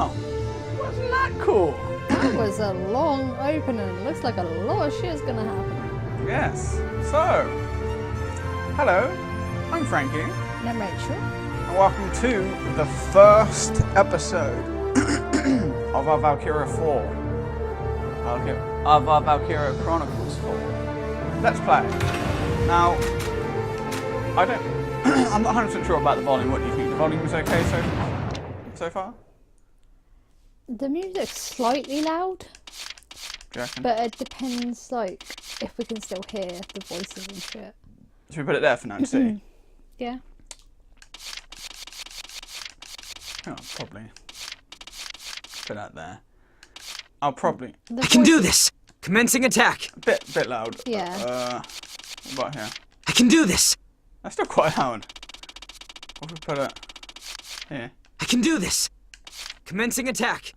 Oh, wasn't that cool? That was a long opening. Looks like a lot of shit's gonna happen. Yes. So, hello, I'm Frankie. And I'm Rachel. And welcome to the first episode of our Valkyria 4. Of our Valkyria Chronicles 4. Let's play. Now, I'm not 100% sure about the volume. What do you think? The volume was okay so far? The music's slightly loud. Do you reckon? But it depends, like, if we can still hear the voices and shit. Should we put it there for now and see? Yeah. Oh, probably. Put that there. I'll probably... I can do this! Commencing attack! Bit loud. Yeah. What about here? I can do this! That's still quite loud. What if we put it here? I can do this! Commencing attack!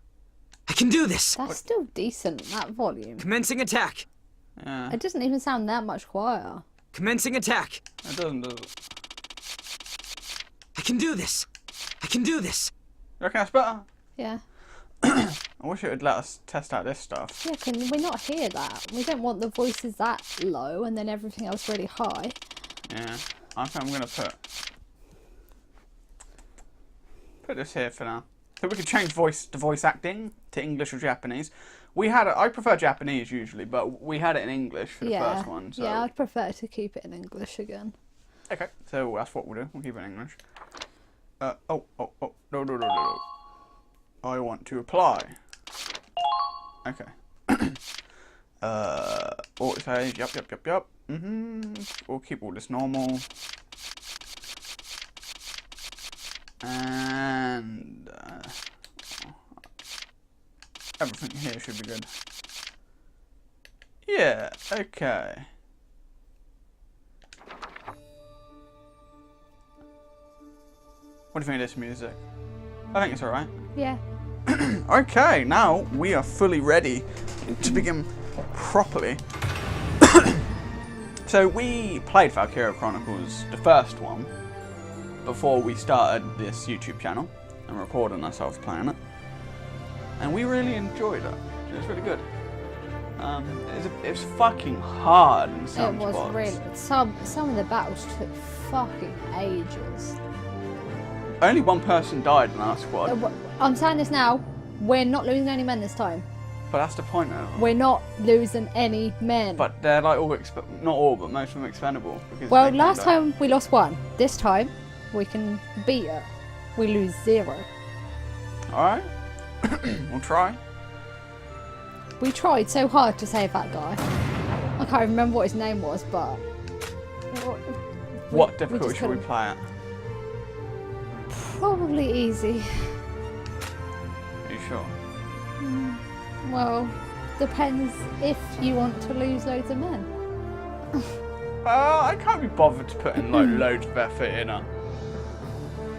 I can do this! That's still decent, that volume. Commencing attack! Yeah. It doesn't even sound that much quieter. Commencing attack! It doesn't, does it? I can do this! I can do this! You reckon that's better? Yeah. I wish it would let us test out this stuff. Yeah, can we not hear that? We don't want the voices that low and then everything else really high. Yeah. I think I'm going to put this here for now. So we could change the voice acting to English or Japanese. I prefer Japanese usually, but we had it in English for the first one. So. Yeah, I'd prefer to keep it in English again. Okay, so that's what we'll do. We'll keep it in English. No. I want to apply. Okay. What it says, yup. We'll keep all this normal. And everything here should be good. Yeah, okay. What do you think of this music? I think it's alright. Yeah. Okay, now we are fully ready to begin properly. So we played Valkyria Chronicles, the first one, before we started this YouTube channel and recording ourselves playing it. And we really enjoyed it. It was really good. It was fucking hard in some spots. It was really... Some of the battles took fucking ages. Only one person died in our squad. I'm saying this now, we're not losing any men this time. But that's the point now. We're not losing any men. But they're like all, not all, but most of them expendable. Well, last time we lost one. This time, we can beat it. We lose 0. Alright. We'll try. We tried so hard to save that guy. I can't remember what his name was, but... What difficulty should we play at? Probably easy. Are you sure? Well, depends if you want to lose loads of men. I can't be bothered to put in like loads of effort in it.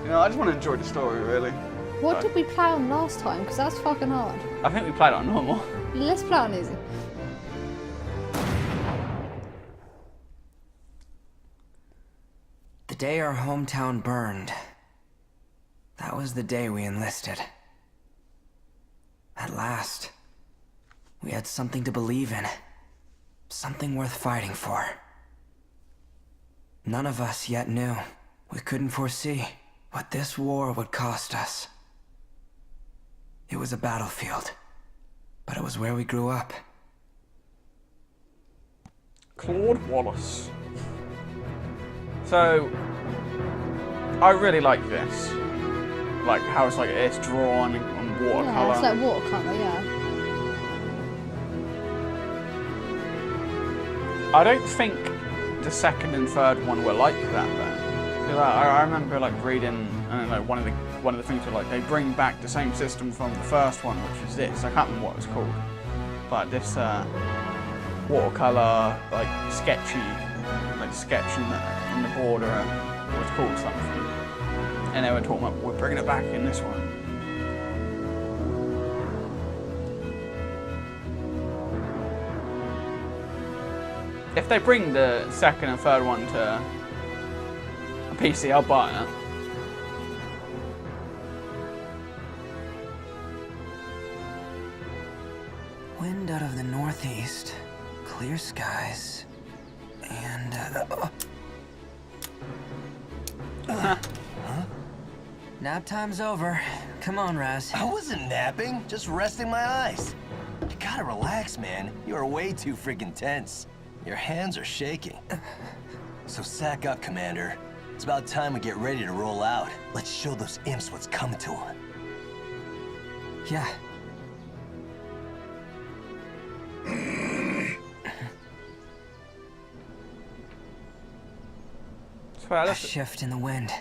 You know, I just want to enjoy the story, really. What did we play on last time? Because that's fucking hard. I think we played on normal. Let's play on easy. The day our hometown burned, that was the day we enlisted. At last, we had something to believe in. Something worth fighting for. None of us yet knew. We couldn't foresee what this war would cost us. It was a battlefield, but it was where we grew up. Claude Wallace. So, I really like this. Like how it's drawn on watercolor. Yeah, it's like watercolor, yeah. I don't think the second and third one were like that though. 'Cause I remember like reading, and like one of the things were like they bring back the same system from the first one, which is this. I can't remember what it was called, but this watercolor sketching in the border was called something, and they were talking about we're bringing it back in this one. If they bring the second and third one to a PC, I'll buy it. Wind out of the northeast, clear skies, and huh? Nap time's over. Come on, Raz. I wasn't napping, just resting my eyes. You gotta relax, man. You are way too freaking tense. Your hands are shaking. So sack up, Commander. It's about time we get ready to roll out. Let's show those imps what's coming to them. Yeah. A shift in the wind.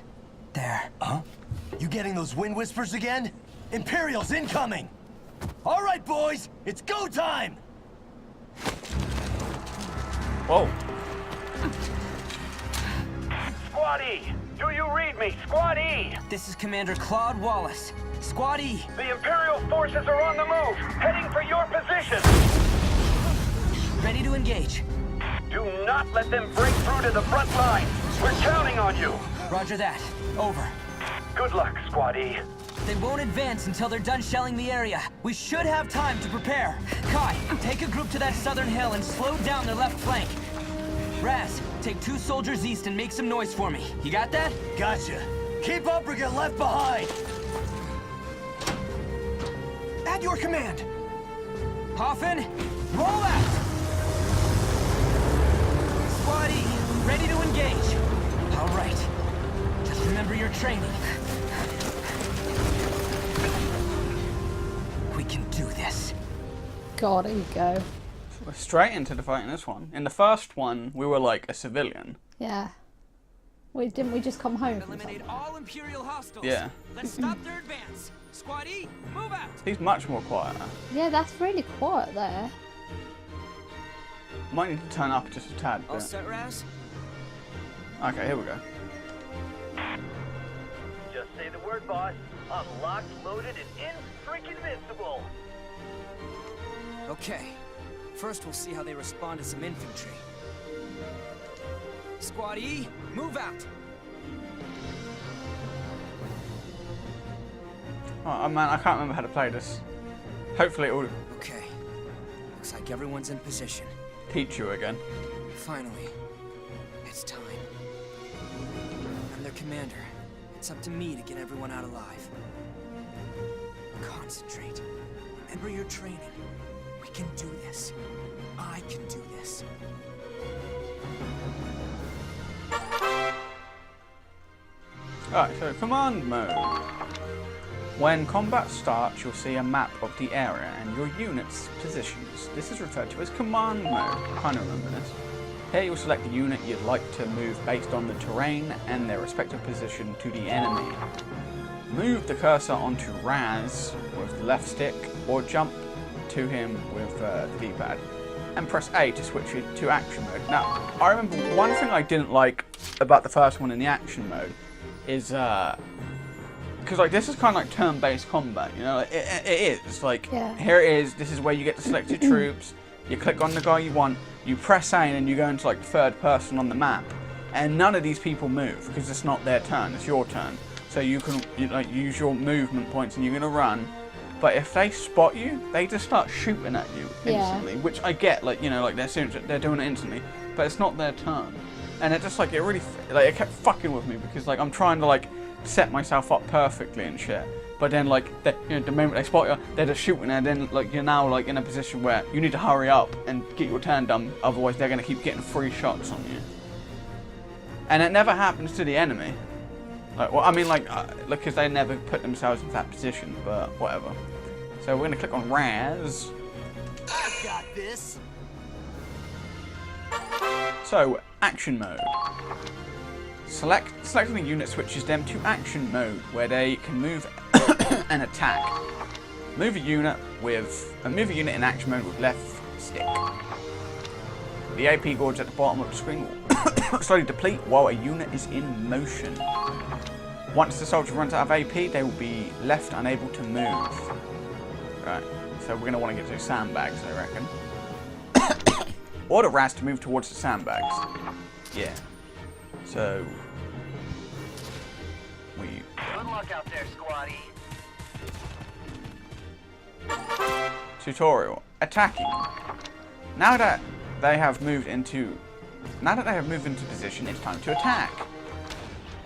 There. Huh? You getting those wind whispers again? Imperials incoming! All right, boys, it's go time! Whoa. Squad E, do you read me? Squad E! This is Commander Claude Wallace. Squad E. The Imperial forces are on the move, heading for your position! Ready to engage. Do not let them break through to the front line. We're counting on you. Roger that. Over. Good luck, Squad E. They won't advance until they're done shelling the area. We should have time to prepare. Kai, take a group to that southern hill and slow down their left flank. Raz, take 2 soldiers east and make some noise for me. You got that? Gotcha. Keep up or get left behind. At your command. Hoffman, roll out! Squad E, ready to engage. All right. Just remember your training. We can do this. God, here you go. We're straight into the fight in this one. In the first one, we were like a civilian. Yeah. Didn't we just come home from Eliminate something? all Imperial hostiles. Yeah. Let's stop their advance. Squad E, move out. He's much more quieter. Yeah, that's really quiet there. Might need to turn up just a tad All bit. set, Raz? Okay, here we go. Just say the word, boss. I'm locked, loaded, and in-freaking-vincible. Okay. First, we'll see how they respond to some infantry. Squad E, move out. Oh man, I can't remember how to play this. Hopefully it will Okay. Looks like everyone's in position. teach you again. Finally, it's time. I'm their commander. It's up to me to get everyone out alive. Concentrate. Remember your training. We can do this. I can do this. Alright, so command mode. When combat starts, you'll see a map of the area and your unit's positions. This is referred to as command mode. I kind of remember this. Here you'll select the unit you'd like to move based on the terrain and their respective position to the enemy. Move the cursor onto Raz with the left stick or jump to him with the D-pad. And press A to switch it to action mode. Now, I remember one thing I didn't like about the first one in the action mode is because like this is kind of like turn-based combat, you know, like, it is like Yeah. here it is. This is where you get to select your troops. You click on the guy you want. You press A and you go into like third person on the map, and none of these people move because it's not their turn. It's your turn, so you can use your movement points and you're gonna run. But if they spot you, they just start shooting at you instantly, which I get, like, you know, like they're doing it instantly, but it's not their turn. And it just like it kept fucking with me because like I'm trying to like set myself up perfectly and shit. But then like the moment they spot you, they're just shooting, and then like you're now like in a position where you need to hurry up and get your turn done, otherwise they're gonna keep getting free shots on you. And it never happens to the enemy. Like, well, I mean like because they never put themselves in that position, but whatever. So we're gonna click on Raz. I got this. So, action mode. Selecting the unit switches them to action mode, where they can move and attack. Move a unit in action mode with left stick. The AP gauge at the bottom of the screen will slowly deplete while a unit is in motion. Once the soldier runs out of AP, they will be left unable to move. Right, so we're going to want to get to sandbags, I reckon. Order Raz to move towards the sandbags. Yeah. So Good luck out there, Squad E. Tutorial. Attacking. Now that they have moved into position, it's time to attack.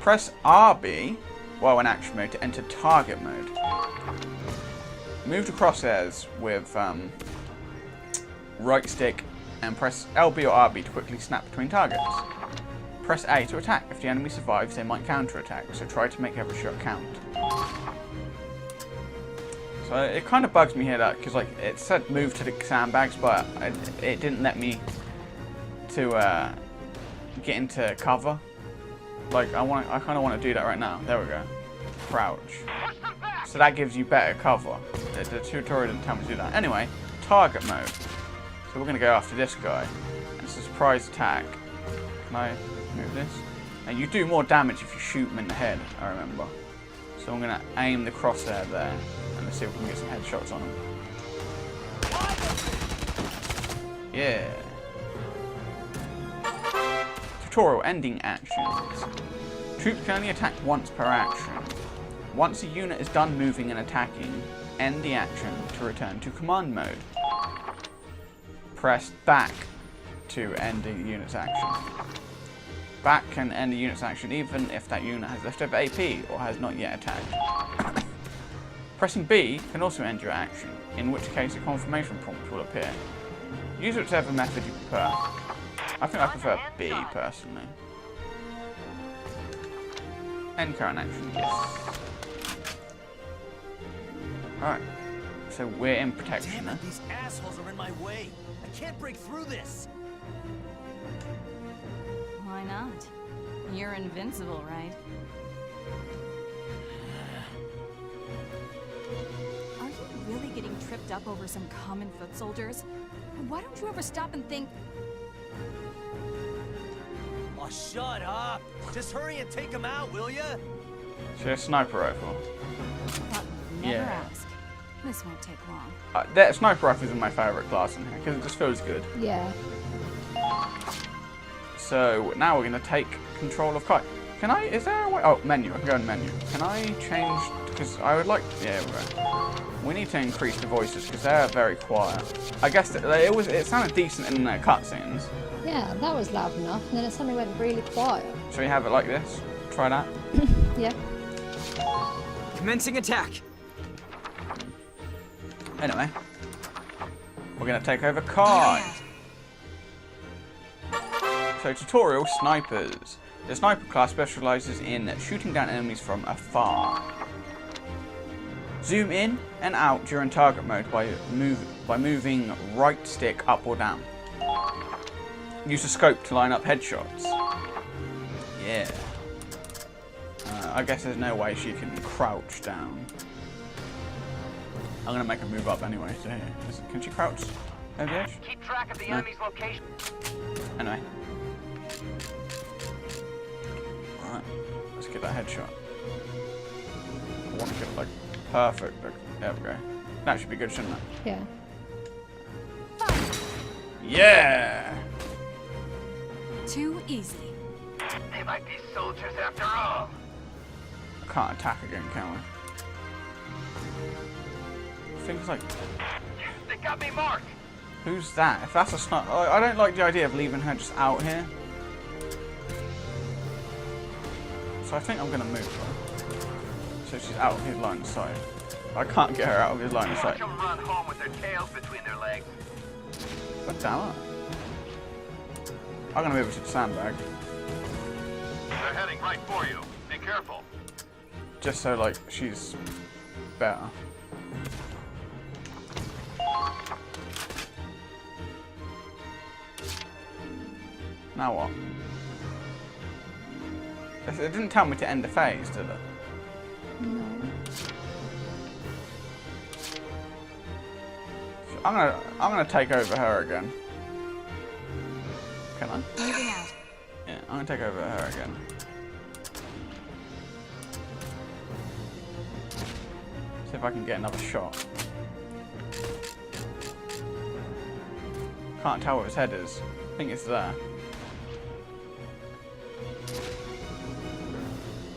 Press RB while in action mode to enter target mode. Move the crosshairs with right stick and press LB or RB to quickly snap between targets. Press A to attack. If the enemy survives, they might counter-attack, so try to make every shot count. So it kind of bugs me here that, because like it said move to the sandbags, but it didn't let me to get into cover. Like I kind of want to do that right now. There we go. Crouch. So that gives you better cover. The tutorial didn't tell me to do that. Anyway, target mode. So we're gonna go after this guy. And it's a surprise attack. Can I move this? Now you do more damage if you shoot him in the head. I remember. So I'm gonna aim the crosshair there. And let's see if we can get some headshots on him. Yeah. Tutorial ending actions. Troops can only attack once per action. Once a unit is done moving and attacking, end the action to return to command mode. Press back to end the unit's action. Back can end the unit's action even if that unit has leftover AP or has not yet attacked. Pressing B can also end your action, in which case a confirmation prompt will appear. Use whichever method you prefer. I think I prefer B personally. End current action, yes. Alright, so we're in protection. Damn it, these assholes are in my way. I can't break through this. Why not? You're invincible, right? Are you really getting tripped up over some common foot soldiers? Why don't you ever stop and think... Oh, shut up. Just hurry and take them out, will ya? She has a sniper rifle. Thought you'd never ask. This won't take long. That sniper rifle is my favourite class in here because it just feels good. Yeah. So now we're going to take control of Kai. Can I? Is there a way? Oh, menu. I can go in menu. Can I change? Because I would like. Yeah, we need to increase the voices because they're very quiet. I guess it sounded decent in the cutscenes. Yeah, that was loud enough, and then it suddenly went really quiet. Shall we have it like this? Try that. Yeah. Commencing attack. Anyway, we're going to take over Kai. So tutorial snipers. The sniper class specializes in shooting down enemies from afar. Zoom in and out during target mode by moving right stick up or down. Use a scope to line up headshots. Yeah. I guess there's no way she can crouch down. I'm gonna make her move up anyway. So here, can she crouch over the edge? Keep track of the enemy's location. Anyway. Alright, let's get that headshot. I want to get like perfect. There we go. That should be good, shouldn't it? Yeah. Yeah! Too easy. They might be soldiers after all. I can't attack again, can we? Things like... They got me marked. Who's that? If that's a sniper... I don't like the idea of leaving her just out here. So I think I'm going to move her. So she's out of his line of sight. I can't get her out of his line of sight. Watch them run home with their tails between their legs. God damn it. I'm going to move her to the sandbag. They're heading right for you. Be careful. Just so, like, she's better. Now what? It didn't tell me to end the phase, did it? No. I'm gonna take over her again. Can I? Moving out. Yeah, I'm gonna take over her again. See if I can get another shot. Can't tell where his head is. I think it's there.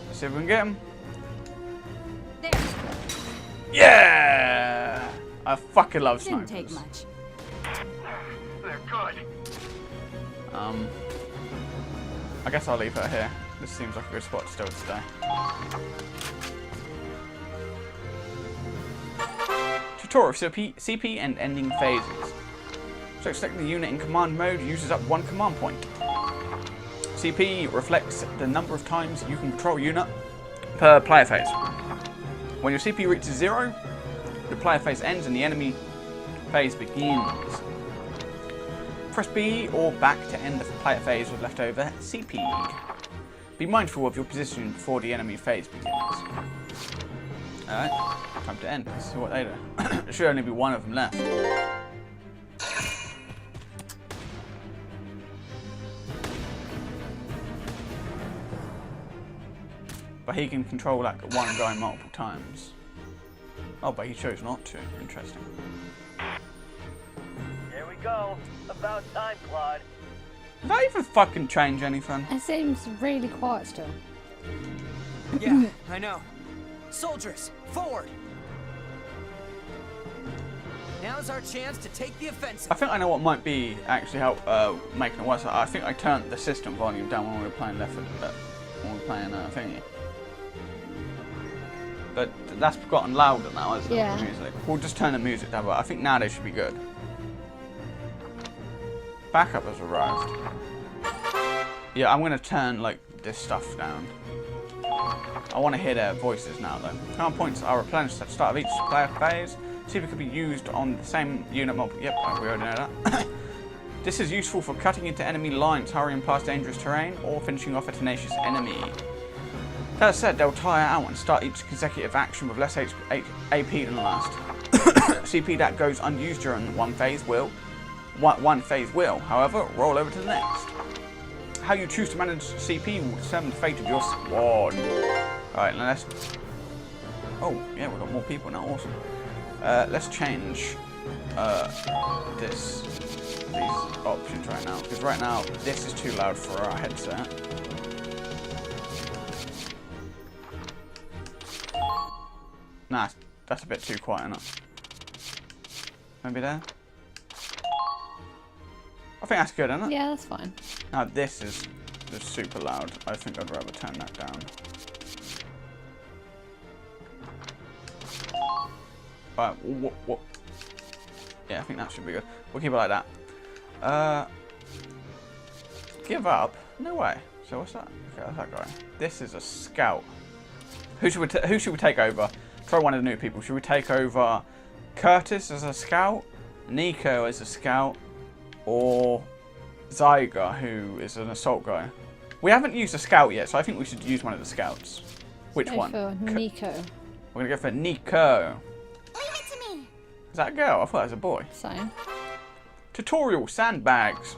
Let's see if we can get him. There. Yeah! I fucking love Didn't snipers. take much. They're good. I guess I'll leave her here. This seems like a good spot still to stay. Tutorial CP and ending phases. So selecting the unit in command mode uses up 1 command point. CP reflects the number of times you can control a unit per player phase. When your CP reaches 0, the player phase ends and the enemy phase begins. Press B or back to end the player phase with leftover CP. Be mindful of your position before the enemy phase begins. Alright, time to end. Let's see what they do. There should only be one of them left. But he can control like one guy multiple times. Oh, but he chose not to. Interesting. Here we go. About time, Claude. Did that even fucking change anything? It seems really quiet still. Yeah, I know. Soldiers, forward! Now's our chance to take the offensive. I think I know what might be actually help making it worse. I think I turned the system volume down when we were playing when we were playing thingy. But that's gotten louder now, isn't Yeah. it? The music. We'll just turn the music down, but I think now they should be good. Backup has arrived. Yeah, I'm gonna turn like this stuff down. I want to hear their voices now though. Command points are replenished at the start of each player phase. CP can be used on the same unit multiple. Yep, we already know that. This is useful for cutting into enemy lines, hurrying past dangerous terrain, or finishing off a tenacious enemy. That said, they'll tire out and start each consecutive action with less AP than the last. CP that goes unused during one phase will, however, roll over to the next. How you choose to manage CP will determine the fate of your squad. Alright, now let's... Oh, yeah, we've got more people now, awesome. Let's change these options right now, because right now this is too loud for our headset. Nah, that's a bit too quiet enough. Maybe there? I think that's good, isn't it? Yeah, that's fine. Now this is just super loud. I think I'd rather turn that down. Right, what? Yeah, I think that should be good. We'll keep it like that. Give up? No way. So what's that? Okay, that's that guy. This is a scout. Who should we take over? Try one of the new people. Should we take over Curtis as a scout, Nico as a scout, or Zyga, who is an assault guy? We haven't used a scout yet, so I think we should use one of the scouts. Which one? For Nico. We're gonna go for Nico. Leave it to me. Is that a girl? I thought it was a boy. Same. Tutorial, sandbags.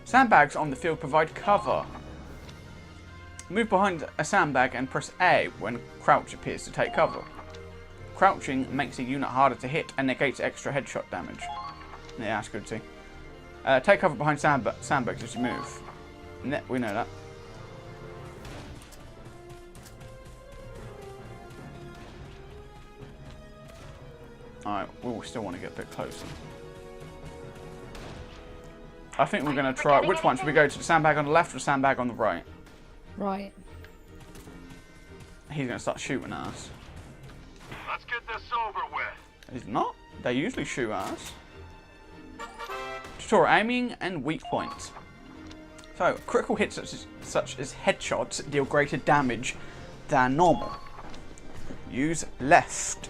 Sandbags on the field provide cover. Move behind a sandbag and press A when crouch appears to take cover. Crouching makes a unit harder to hit and negates extra headshot damage. Yeah, that's good too. Take cover behind sandbags as you move. We know that. Alright, we'll still want to get a bit closer. I think we're going to try... Which one? Should we go to the sandbag on the left or sandbag on the right? Right. He's going to start shooting at us. Let's get this over with. He's not. They usually shoot at us. Tutorial, aiming and weak points. So, critical hits such as headshots deal greater damage than normal. Use left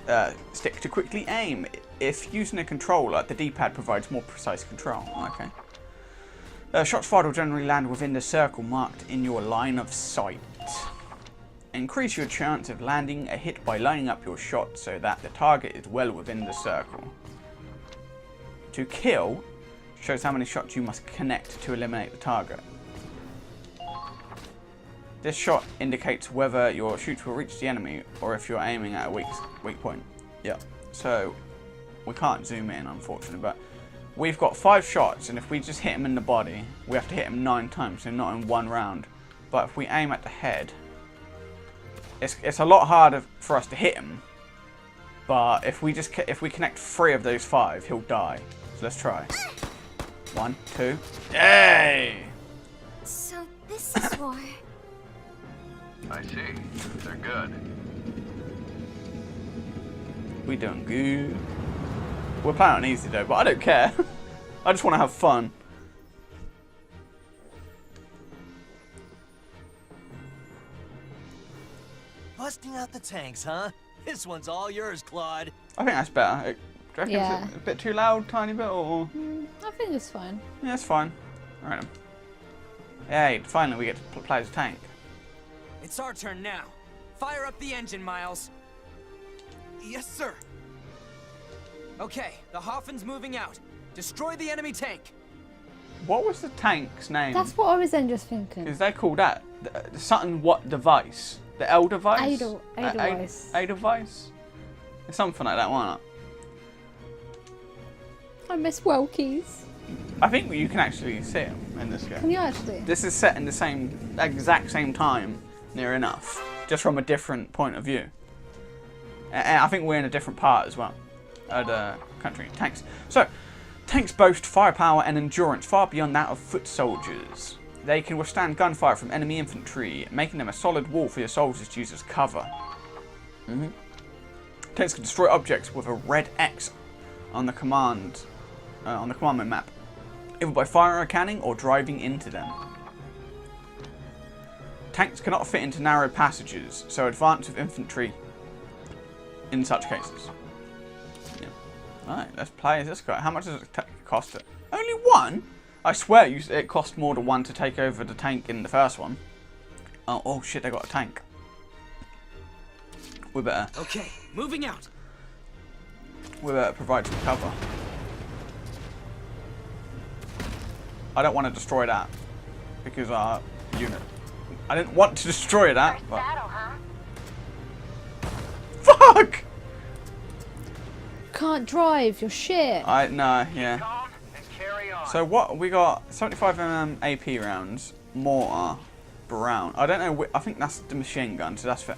stick to quickly aim. If using a controller, the D-pad provides more precise control. Okay. Shots fired will generally land within the circle marked in your line of sight. Increase your chance of landing a hit by lining up your shot so that the target is well within the circle. To kill shows how many shots you must connect to eliminate the target. This shot indicates whether your shoots will reach the enemy or if you're aiming at a weak point. Yeah, so we can't zoom in unfortunately, but we've got 5 shots and if we just hit him in the body, we have to hit him 9 times, so not in one round. But if we aim at the head, it's a lot harder for us to hit him But if we connect 3 of those 5, he'll die. So let's try. 1, 2. Yay! So this is war. I see. They're good. We doing good. We're playing on easy though, but I don't care. I just want to have fun. Busting out the tanks, huh? This one's all yours, Claude. I think that's better. Do you reckon Yeah. it's a bit too loud, tiny bit, or? I think it's fine. Yeah, it's fine. Alright then. Yay, finally we get to play as a tank. It's our turn now. Fire up the engine, Miles. Yes, sir. Okay, the Hoffen's moving out. Destroy the enemy tank. What was the tank's name? That's what I was then just thinking. Because they called that something what device? The L device? Edelweiss. Edelweiss? It's something like that, why not? I miss Welkies. I think you can actually see them in this game. Can you actually? This is set in the exact same time, near enough, just from a different point of view. And I think we're in a different part as well of the country. Tanks. So, tanks boast firepower and endurance far beyond that of foot soldiers. They can withstand gunfire from enemy infantry, making them a solid wall for your soldiers to use as cover. Tanks can destroy objects with a red X on the commandment map, either by firing a cannon or driving into them. Tanks cannot fit into narrow passages, so advance with infantry in such cases. Yeah. Alright, let's play as this guy. How much does it cost it? Only 1? I swear it cost more than 1 to take over the tank in the first one. Oh shit, they got a tank. We better Okay, moving out. Provide some cover. I don't want to destroy that because our unit. I didn't want to destroy that, but fuck! Can't drive. You're shit. No, yeah. Calm and carry on. So what we got? 75mm AP rounds, mortar, brown. I don't know. I think that's the machine gun, so that's for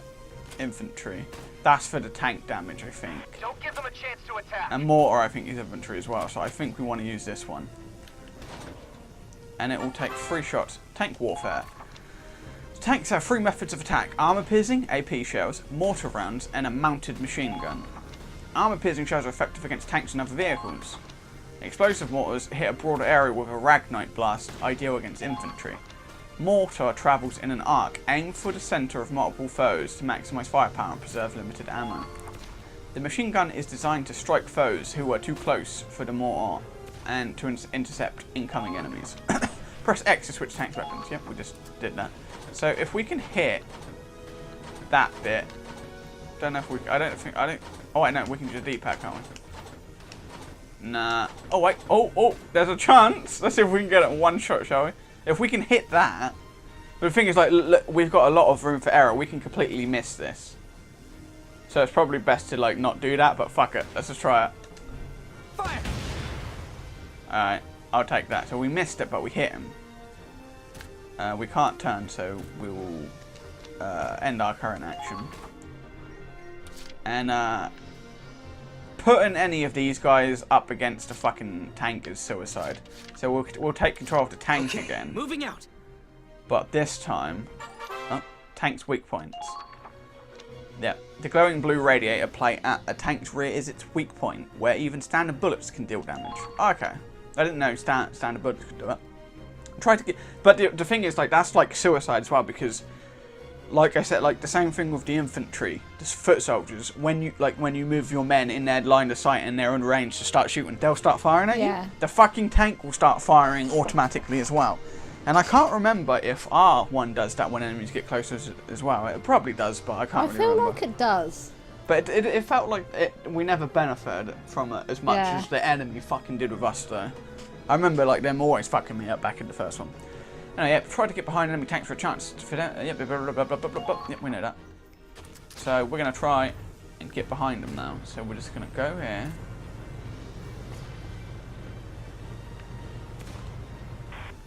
infantry. That's for the tank damage, I think. Don't give them a chance to attack. And mortar, I think, is infantry as well. So I think we want to use this one. And it will take 3 shots. Tank warfare. Tanks have 3 methods of attack: armor piercing, AP shells, mortar rounds, and a mounted machine gun. Armor piercing shells are effective against tanks and other vehicles. Explosive mortars hit a broader area with a Ragnite blast, ideal against infantry. Mortar travels in an arc, aimed for the centre of multiple foes to maximise firepower and preserve limited ammo. The machine gun is designed to strike foes who are too close for the mortar and to intercept incoming enemies. Press X to switch tanks weapons. Yep, we just did that. So if we can hit that bit, don't know if we. Oh wait, no, we can do the D-pad, can't we? Nah. Oh wait. Oh, there's a chance. Let's see if we can get it in 1 shot, shall we? If we can hit that, but the thing is, like, look, we've got a lot of room for error. We can completely miss this. So it's probably best to like not do that. But fuck it, let's just try it. Fire! All right, I'll take that. So we missed it, but we hit him. We can't turn, so we will end our current action. And putting any of these guys up against a fucking tank is suicide. So we'll take control of the tank again. Moving out. But this time, tank's weak points. Yeah, the glowing blue radiator plate at a tank's rear is its weak point, where even standard bullets can deal damage. Okay, I didn't know standard bullets could do it. Try to get, but the thing is, like, that's like suicide as well, because, like I said, like the same thing with the infantry, the foot soldiers. When you move your men in their line of sight and they're in range to start shooting, they'll start firing at you. The fucking tank will start firing automatically as well. And I can't remember if R1 does that when enemies get closer as well. It probably does, but I can't really remember. I feel like it does. But it felt like we never benefited from it as much as the enemy fucking did with us, though. I remember, like, them always fucking me up back in the first one. Anyway, yeah, try to get behind enemy tanks for a chance. Yep, yep, we know that. So we're going to try and get behind them now. So we're just going to go here.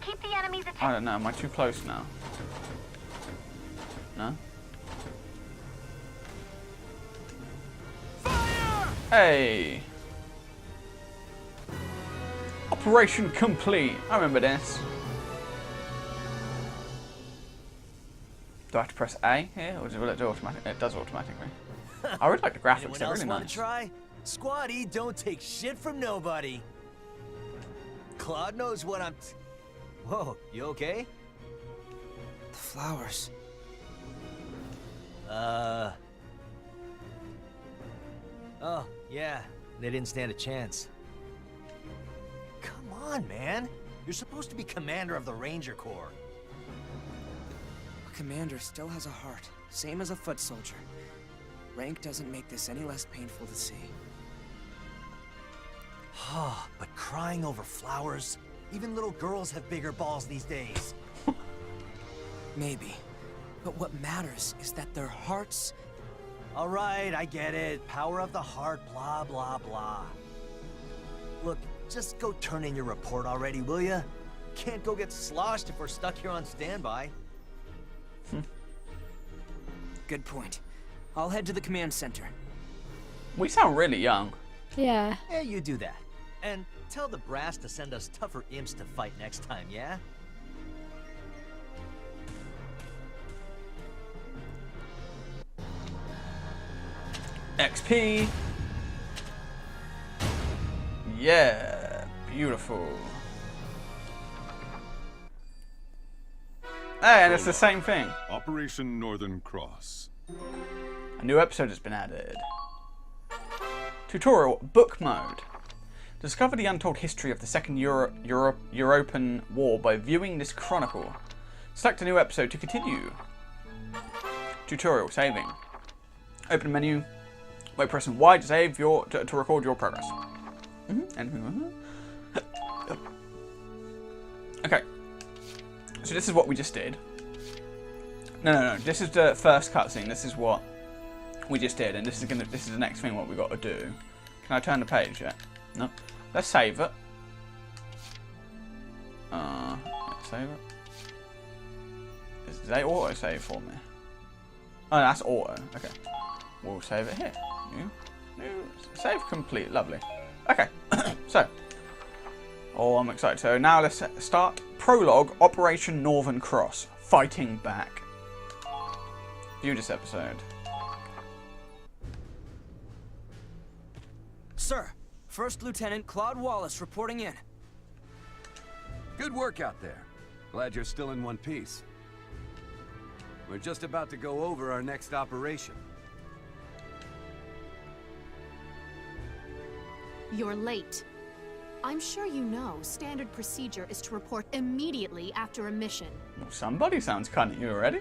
Keep the enemy's I don't know, am I too close now? No? Fire! Hey! Operation complete. I remember this. Do I have to press A here, or will it do automatically? It does automatically. I really like the graphics. Anyone They're else really want nice. to try? Squatty don't take shit from nobody. Claude knows what I'm... Whoa, you okay? The flowers. Oh, yeah. They didn't stand a chance. Come on, man. You're supposed to be commander of the Ranger Corps. A commander still has a heart, same as a foot soldier. Rank doesn't make this any less painful to see. But crying over flowers? Even little girls have bigger balls these days. Maybe. But what matters is that their hearts... All right, I get it. Power of the heart, blah, blah, blah. Look, just go turn in your report already, will ya? Can't go get sloshed if we're stuck here on standby. Good point. I'll head to the command center. We sound really young. Yeah. Yeah, you do that. And tell the brass to send us tougher imps to fight next time, yeah? XP. Yeah, beautiful. Hey, and it's the same thing. Operation Northern Cross. A new episode has been added. Tutorial book mode. Discover the untold history of the Second European War by viewing this chronicle. Select a new episode to continue. Tutorial saving. Open menu by pressing Y to save to record your progress. Okay. So this is what we just did. No. This is the first cutscene. This is what we just did, and this is the next thing what we got to do. Can I turn the page yet? No. Let's save it. Let's save it. Is they auto save for me? Oh, that's auto. Okay. We'll save it here. New save complete. Lovely. Okay. So. Oh, I'm excited. So now let's start prologue. Operation Northern Cross. Fighting back. View this episode. Sir, First Lieutenant Claude Wallace reporting in. Good work out there. Glad you're still in one piece. We're just about to go over our next operation. You're late. I'm sure you know standard procedure is to report immediately after a mission. Well, somebody sounds cunning. You ready?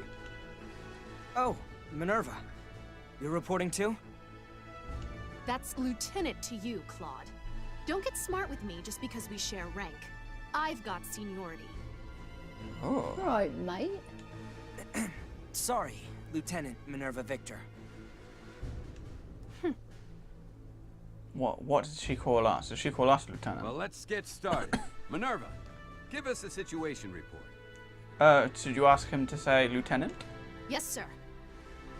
Oh, Minerva. You're reporting too? That's lieutenant to you, Claude. Don't get smart with me just because we share rank. I've got seniority. Oh. Right, mate. Sorry, Lieutenant Minerva Victor. What did she call us? Did she call us Lieutenant? Well, let's get started. Minerva, give us a situation report. Did you ask him to say Lieutenant? Yes, sir.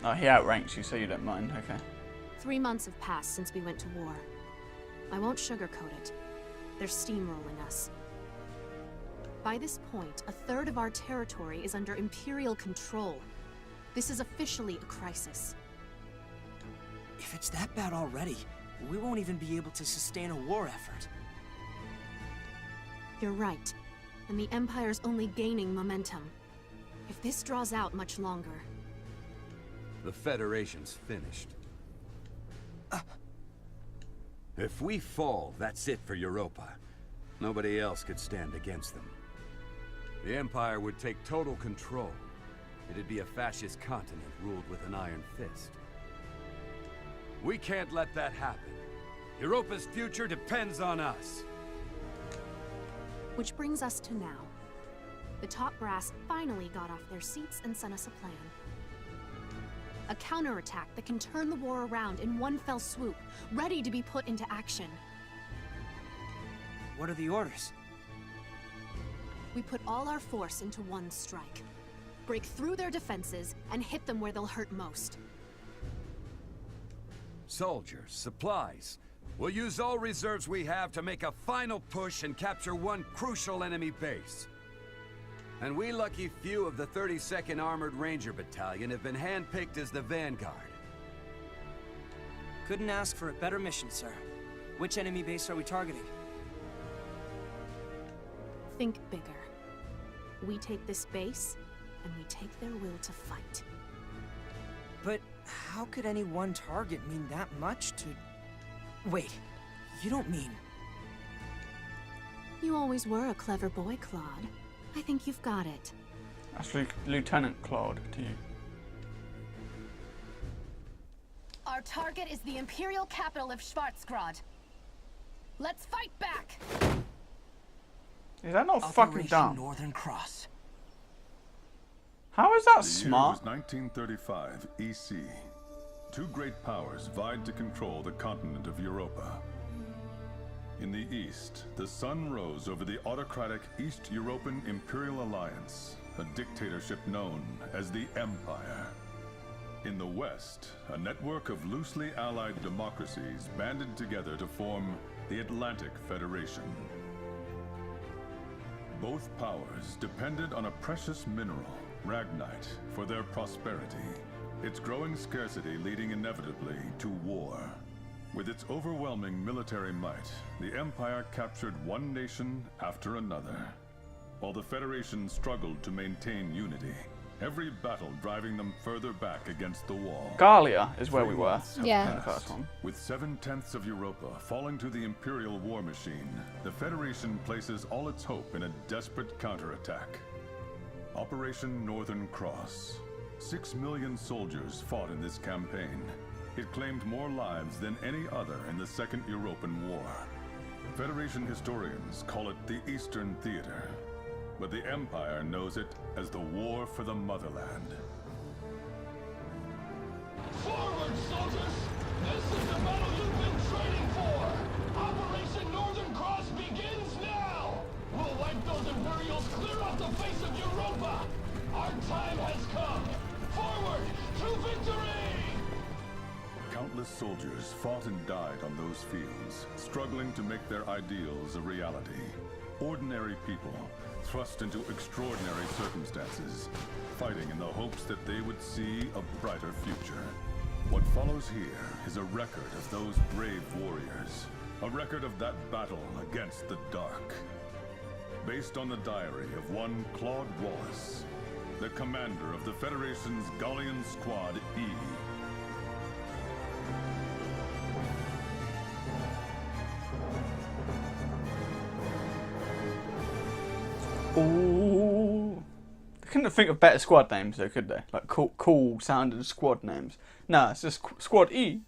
Oh, he outranks you, so you don't mind. Okay. 3 months have passed since we went to war. I won't sugarcoat it. They're steamrolling us. By this point, a third of our territory is under Imperial control. This is officially a crisis. If it's that bad already, we won't even be able to sustain a war effort. You're right. And the Empire's only gaining momentum. If this draws out much longer... The Federation's finished. If we fall, that's it for Europa. Nobody else could stand against them. The Empire would take total control. It'd be a fascist continent ruled with an iron fist. We can't let that happen. Europa's future depends on us. Which brings us to now. The top brass finally got off their seats and sent us a plan. A counterattack that can turn the war around in one fell swoop, ready to be put into action. What are the orders? We put all our force into one strike. Break through their defenses and hit them where they'll hurt most. soldiers, supplies. We'll use all reserves we have to make a final push and capture one crucial enemy base. And we lucky few of the 32nd Armored Ranger Battalion have been handpicked as the vanguard. Couldn't ask for a better mission, sir. Which enemy base are we targeting? Think bigger. We take this base, and we take their will to fight. But how could any one target mean that much to... Wait, you don't mean... You always were a clever boy, Claude. I think you've got it. Actually, Lieutenant Claude to you. Our target is the Imperial capital of Schwarzgrad. Let's fight back! Is that not fucking Operation dumb? Northern Cross. How is that The smart? year was 1935 EC. Two great powers vied to control the continent of Europa. In the east, the sun rose over the autocratic East European Imperial Alliance, a dictatorship known as the Empire. In the west, a network of loosely allied democracies banded together to form the Atlantic Federation. Both powers depended on a precious mineral, Ragnite, for their prosperity, its growing scarcity leading inevitably to war. With its overwhelming military might, the Empire captured one nation after another, while the Federation struggled to maintain unity, every battle driving them further back against the wall. Gallia is where we were. Yeah. In the first one. With 7/10 of Europa falling to the Imperial war machine, the Federation places all its hope in a desperate counterattack. Operation Northern Cross. 6 million soldiers fought in this campaign. It claimed more lives than any other in the Second European War. Federation historians call it the Eastern Theater, but the Empire knows it as the War for the Motherland. Forward, soldiers! This is the battle you've been training for! Operation Northern Cross begins now! We'll wipe those Imperials clear off the face of Europa! Our time has come! Forward to victory! Countless soldiers fought and died on those fields, struggling to make their ideals a reality. Ordinary people, thrust into extraordinary circumstances, fighting in the hopes that they would see a brighter future. What follows here is a record of those brave warriors, a record of that battle against the dark. Based on the diary of one Claude Wallace, the commander of the Federation's Gallian Squad E. Ooh. They couldn't think of better squad names though, could they? Like cool sounding squad names. No, it's just Squad E.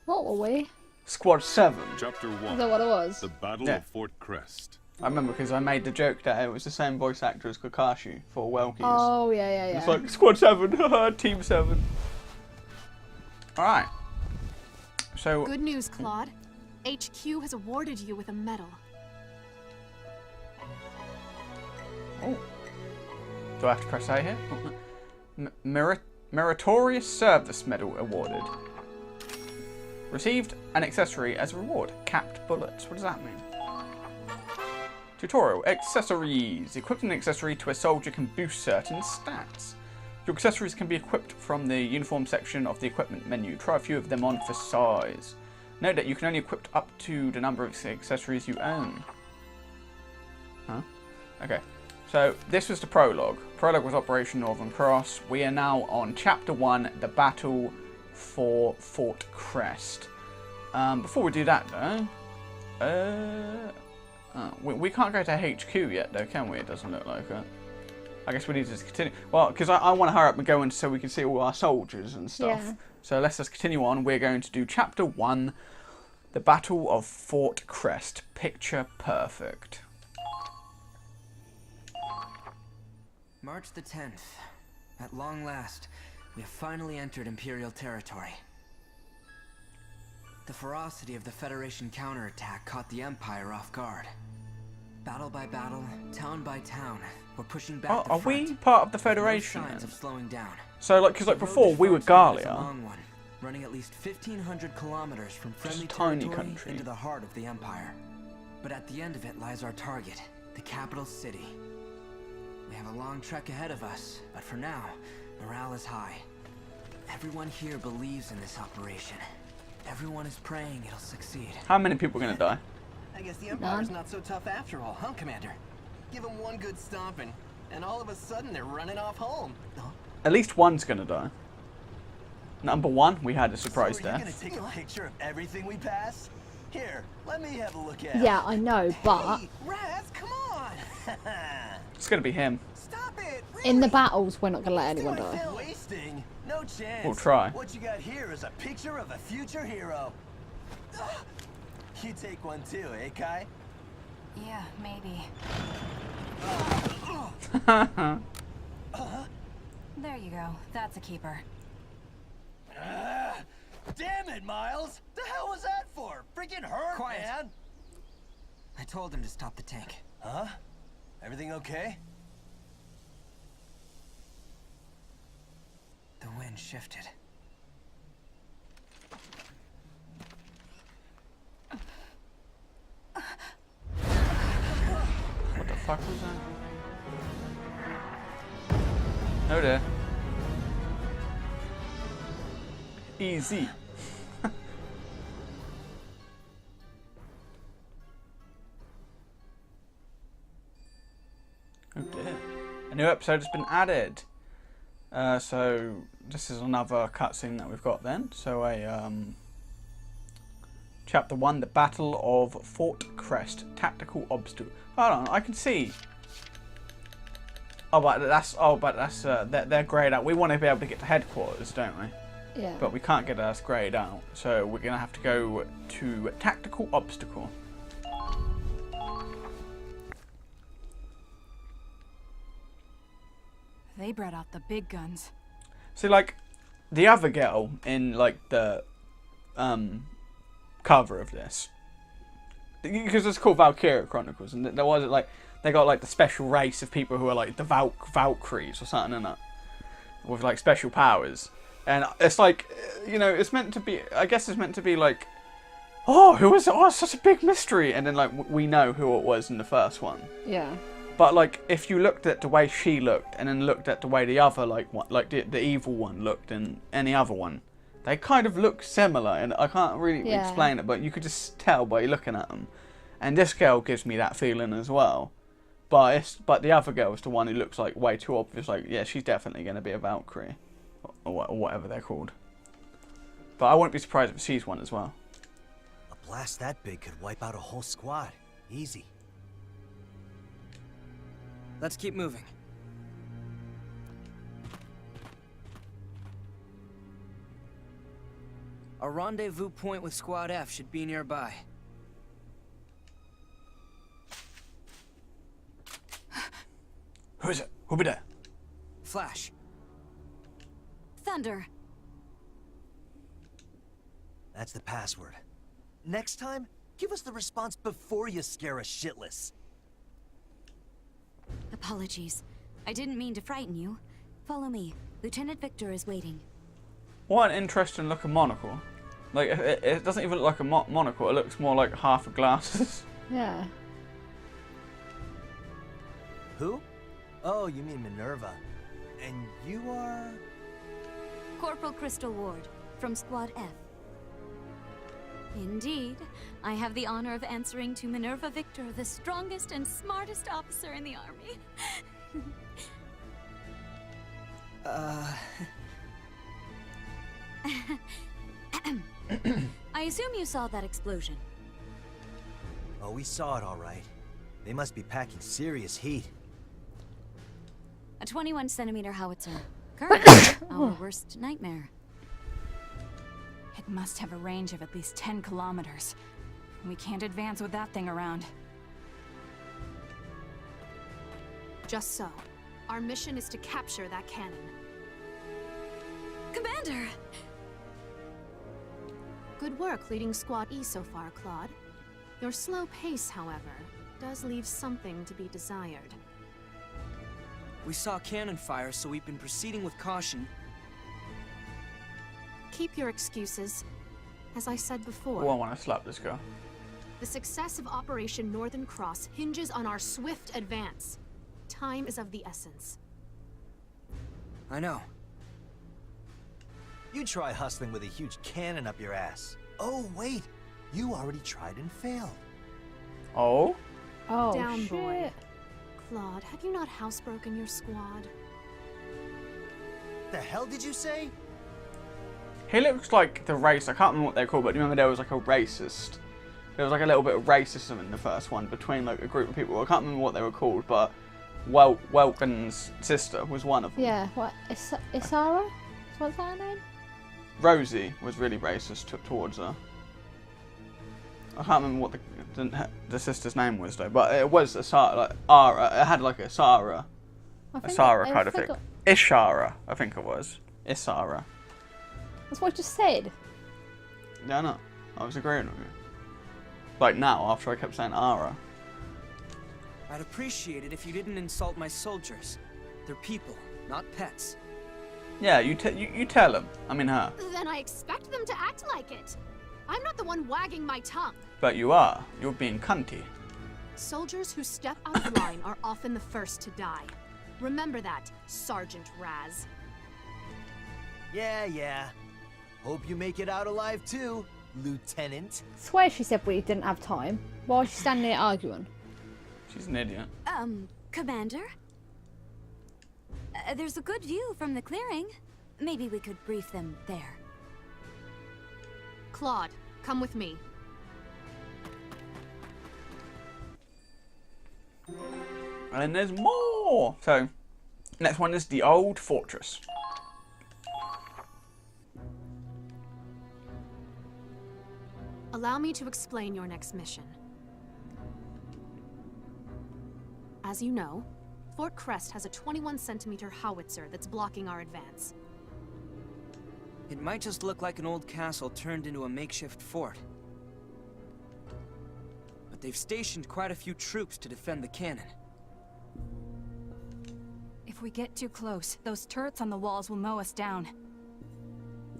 What were we? Squad 7. Chapter 1. Is that what it was? The Battle Yeah. of Fort Crest. I remember because I made the joke that it was the same voice actor as Kakashi for Welkies. Oh, yeah. It's like Squad 7, Team 7. Alright. So. Good news, Claude. HQ has awarded you with a medal. Oh. Do I have to press A here? Meritorious Service Medal awarded. Received an accessory as a reward. Capped bullets. What does that mean? Tutorial. Accessories. Equipping an accessory to a soldier can boost certain stats. Your accessories can be equipped from the uniform section of the equipment menu. Try a few of them on for size. Note that you can only equip up to the number of accessories you own. Huh? Okay. So, this was the prologue. Prologue was Operation Northern Cross. We are now on Chapter 1, the Battle for Fort Crest. Before we do that, though... we can't go to HQ yet, though, can we? It doesn't look like it. I guess we need to continue. Well, because I want to hurry up and go in so we can see all our soldiers and stuff. Yeah. So, let's just continue on. We're going to do Chapter 1, the Battle of Fort Crest. Picture perfect. March the 10th. At long last, we have finally entered Imperial territory. The ferocity of the Federation counterattack caught the Empire off guard. Battle by battle, town by town, we're pushing back the Are front. we part of the No Federation? signs Then? of slowing down. So, like, because like The road before to we were Frankfurt is a Gallia. long one, running at least 1,500 kilometers from friendly tiny territory country. into the heart of the Empire. But at the end of it lies our target, the capital city. We have a long trek ahead of us, but for now, morale is high. Everyone here believes in this operation. Everyone is praying it'll succeed. How many people are gonna die? I guess the Empire's not so tough after all, huh, Commander? Give them one good stomping, and all of a sudden they're running off home. Huh? At least one's gonna die. Number one, we had a surprise So are you death. gonna take a picture of everything we pass? Here, let me have a look at it. Yeah, I know, but Hey, Raz, come on! It's gonna be him. Stop it! in the battles, we're not gonna let anyone die. Wasting? No chance. We'll try. What you got here is a picture of a future hero. You take one too, eh, Kai? Yeah, maybe. There you go. That's a keeper. Damn it, Miles! The hell was that for? Freaking hurt, Quiet. man! I told him to stop the tank. Huh? Everything okay? The wind shifted. What the fuck was that? Oh dear. Easy. Oh dear. A new episode has been added. So this is another cutscene that we've got then. So Chapter 1, The Battle of Fort Crest, Tactical Obstacle. Hold on, I can see. Oh, but that's they're grayed out. We want to be able to get to headquarters, don't we? Yeah. But we can't get us grayed out, so we're gonna have to go to Tactical Obstacle. They brought out the big guns. See, like the other girl in like the cover of this, because it's called Valkyria Chronicles, and there was like they got like the special race of people who are like the Valkyries or something in it, with like special powers, and it's like, you know, it's meant to be. I guess it's meant to be like, oh, who was it? Oh, it's such a big mystery, and then like we know who it was in the first one. Yeah. But like, if you looked at the way she looked, and then looked at the way the other, like the evil one looked in any other one, they kind of look similar, and I can't really explain it, but you could just tell by looking at them. And this girl gives me that feeling as well. But the other girl is the one who looks like way too obvious. Like, yeah, she's definitely going to be a Valkyrie, or whatever they're called. But I wouldn't be surprised if she's one as well. A blast that big could wipe out a whole squad. Easy. Let's keep moving. A rendezvous point with Squad F should be nearby. Who is it? Who'll be there? Flash. Thunder. That's the password. Next time, give us the response before you scare us shitless. Apologies. I didn't mean to frighten you. Follow me. Lieutenant Victor is waiting. What an interesting looking monocle. Like, it doesn't even look like a monocle. It looks more like half a glasses. Yeah. Who? Oh, you mean Minerva. And you are... Corporal Crystal Ward, from Squad F. Indeed. I have the honor of answering to Minerva Victor, the strongest and smartest officer in the army. I assume you saw that explosion. Oh, we saw it all right. They must be packing serious heat. A 21-centimeter howitzer. Currently, our worst nightmare. It must have a range of at least 10 kilometers. We can't advance with that thing around. Just so. Our mission is to capture that cannon. Commander! Good work leading Squad E so far, Claude. Your slow pace, however, does leave something to be desired. We saw cannon fire, so we've been proceeding with caution. Keep your excuses. As I said before, Oh, I want to slap this guy. the success of Operation Northern Cross hinges on our swift advance. Time is of the essence. I know. You try hustling with a huge cannon up your ass. Oh, wait. You already tried and failed. Oh? Oh, Down, shit. boy. Claude, have you not housebroken your squad? The hell did you say? He looks like the race. I can't remember what they're called, but remember there was like a racist. There was like a little bit of racism in the first one between like a group of people. I can't remember what they were called, but Welkin's sister was one of them. Yeah, what? Isara? What's her name? Rosie was really racist towards her. I can't remember what the sister's name was though, but it was Isara, like Ara. It had like a Sara, kind of thing. Ishara, I think it was. Isara. That's what I just said. Yeah, I know. I was agreeing with you. Like now, after I kept saying Ara. I'd appreciate it if you didn't insult my soldiers. They're people, not pets. Yeah, you tell them. I mean her. Then I expect them to act like it. I'm not the one wagging my tongue. But you are. You're being cunty. Soldiers who step out of line are often the first to die. Remember that, Sergeant Raz. Yeah. Hope you make it out alive too, Lieutenant. Swear she said we didn't have time. Why was she standing there arguing? She's an idiot. Commander? There's a good view from the clearing. Maybe we could brief them there. Claude, come with me. And there's more! So, next one is the Old Fortress. Allow me to explain your next mission. As you know, Fort Crest has a 21-centimeter howitzer that's blocking our advance. It might just look like an old castle turned into a makeshift fort. But they've stationed quite a few troops to defend the cannon. If we get too close, those turrets on the walls will mow us down.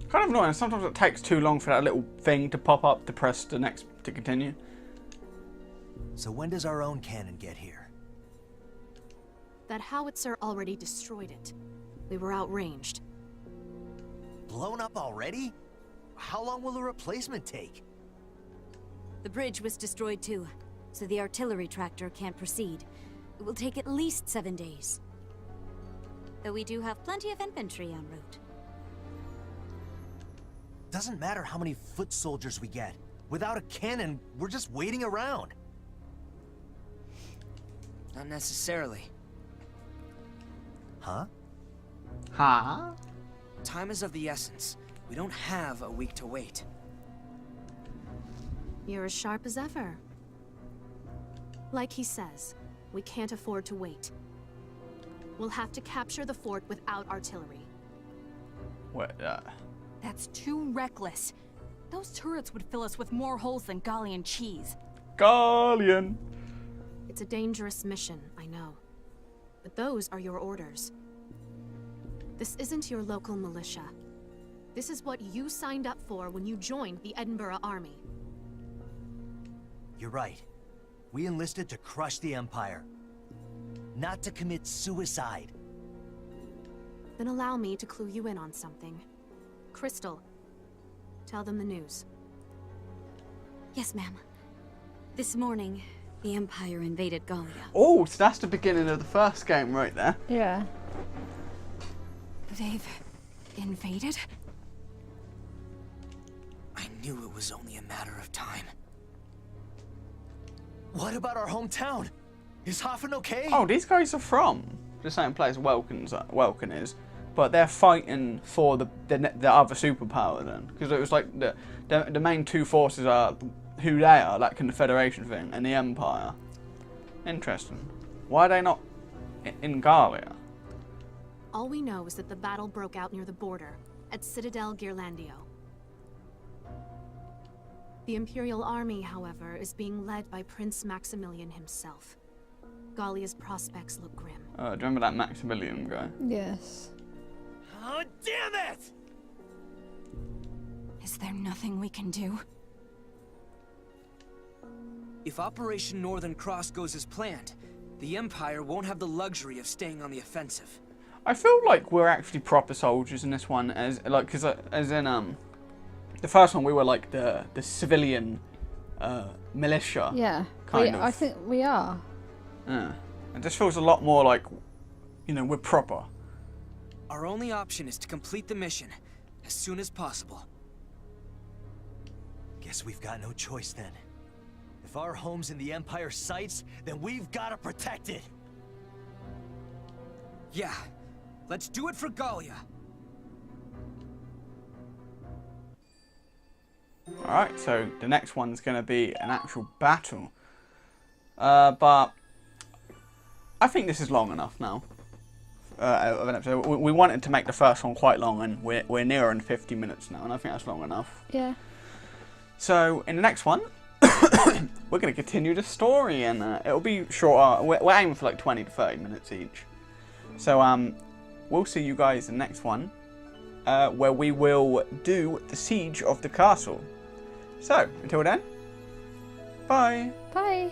Kind of annoying. Sometimes it takes too long for that little thing to pop up to press the next to continue. So when does our own cannon get here? That howitzer already destroyed it. We were outranged. Blown up already? How long will a replacement take? The bridge was destroyed too, so the artillery tractor can't proceed. It will take at least 7 days. Though we do have plenty of infantry en route. Doesn't matter how many foot soldiers we get. Without a cannon, we're just waiting around. Not necessarily. Huh? Huh? Time is of the essence. We don't have a week to wait. You're as sharp as ever. Like he says, we can't afford to wait. We'll have to capture the fort without artillery. What? That's too reckless. Those turrets would fill us with more holes than Gallian cheese. Gallian! It's a dangerous mission, I know. But those are your orders. This isn't your local militia. This is what you signed up for when you joined the Edinburgh Army. You're right. We enlisted to crush the Empire. Not to commit suicide. Then allow me to clue you in on something. Crystal, tell them the news. Yes, ma'am. This morning, the Empire invaded Gallia. Oh, so that's the beginning of the first game right there. Yeah. They've invaded? I knew it was only a matter of time. What about our hometown? Is Hoffen okay? Oh, these guys are from the same place Welkin is, but they're fighting for the other superpower then, because it was like the main two forces are who they are, like in the Federation thing, and the Empire. Interesting. Why are they not in Gallia? All we know is that the battle broke out near the border, at Citadel Ghirlandaio. The Imperial Army, however, is being led by Prince Maximilian himself. Gallia's prospects look grim. Do you remember that Maximilian guy? Yes. Oh, damn it! Is there nothing we can do? If Operation Northern Cross goes as planned, the Empire won't have the luxury of staying on the offensive. I feel like we're actually proper soldiers in this one, as in the first one we were like the civilian militia. Yeah, kind of. I think we are. Yeah, it just feels a lot more like, you know, we're proper. Our only option is to complete the mission as soon as possible. Guess we've got no choice then. If our home's in the Empire's sights, then we've got to protect it. Yeah, let's do it for Gallia. Alright, so the next one's going to be an actual battle. But I think this is long enough now. Of an episode. We wanted to make the first one quite long, and we're nearing 50 minutes now, and I think that's long enough. Yeah. So in the next one, we're going to continue the story, and it'll be shorter. We're aiming for like 20 to 30 minutes each. So we'll see you guys in the next one, where we will do the siege of the castle. So until then, bye. Bye.